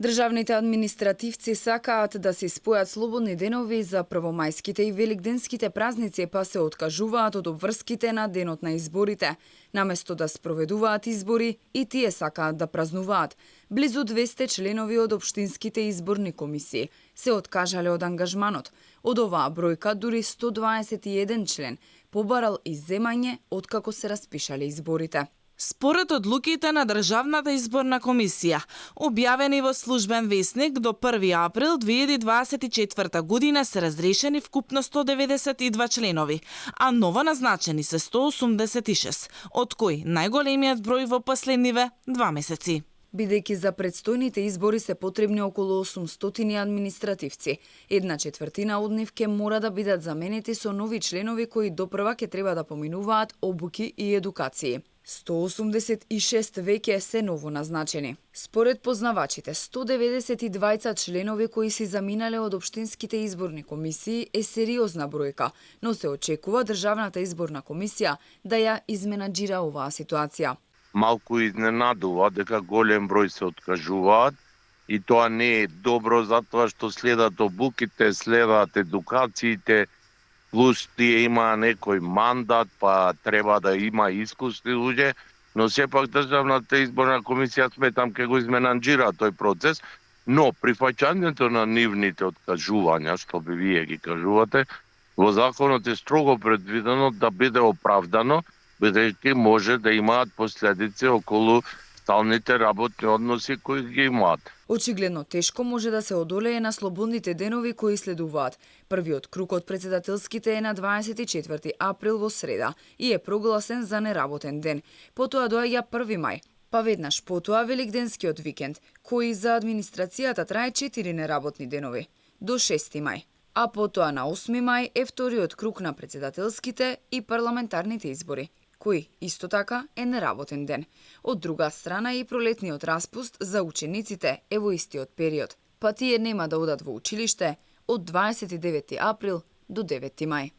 Државните административци сакаат да се спојат слободни денови за првомајските и великденските празници, па се откажуваат од обврските на денот на изборите. Наместо да спроведуваат избори, и тие сакаат да празнуваат. Близу 200 членови од општинските изборни комисии се откажале од ангажманот. Од оваа бројка дури 121 член побарал изземање откако се распишале изборите. Според одлуките на Државната изборна комисија, објавени во службен весник до 1 април 2024 година се разрешени вкупно 192 членови, а ново назначени се 186, од кои најголемиот број во последниве 2 месеци. Бидејќи за предстојните избори се потребни околу 800 административци, 1/4 од нив ќе мора да бидат заменети со нови членови кои допрва ќе треба да поминуваат обуки и едукации. 186 веќе се ново назначени. Според познавачите, 192 членови кои си заминале од општинските изборни комисии е сериозна бројка, но се очекува Државната изборна комисија да ја изменаџира оваа ситуација. Малку изненадува дека голем број се откажуваат и тоа не е добро затоа што следат обуките, следат едукациите, плюс тие има некој мандат, па треба да има искусни луѓе, но сепак Државната изборна комисија сметам ке го изменаџира тој процес, но прифаќањето на нивните откажувања, што би вие ги кажувате, во законот е строго предвидено да биде оправдано, бидејќи може да имаат последици околу сталните работни односи кои ги имаат. Очигледно тешко може да се одолее на слободните денови кои следуваат. Првиот круг од председателските е на 24 април во среда и е прогласен за неработен ден. Потоа доаѓа 1 мај, па веднаш потоа великденскиот викенд, кој за администрацијата трае 4 неработни денови, до 6 мај. А потоа на 8 мај е вториот круг на председателските и парламентарните избори, кој исто така е неработен ден. Од друга страна и пролетниот распуст за учениците е во истиот период, па тие нема да одат во училиште од 29 април до 9 мај.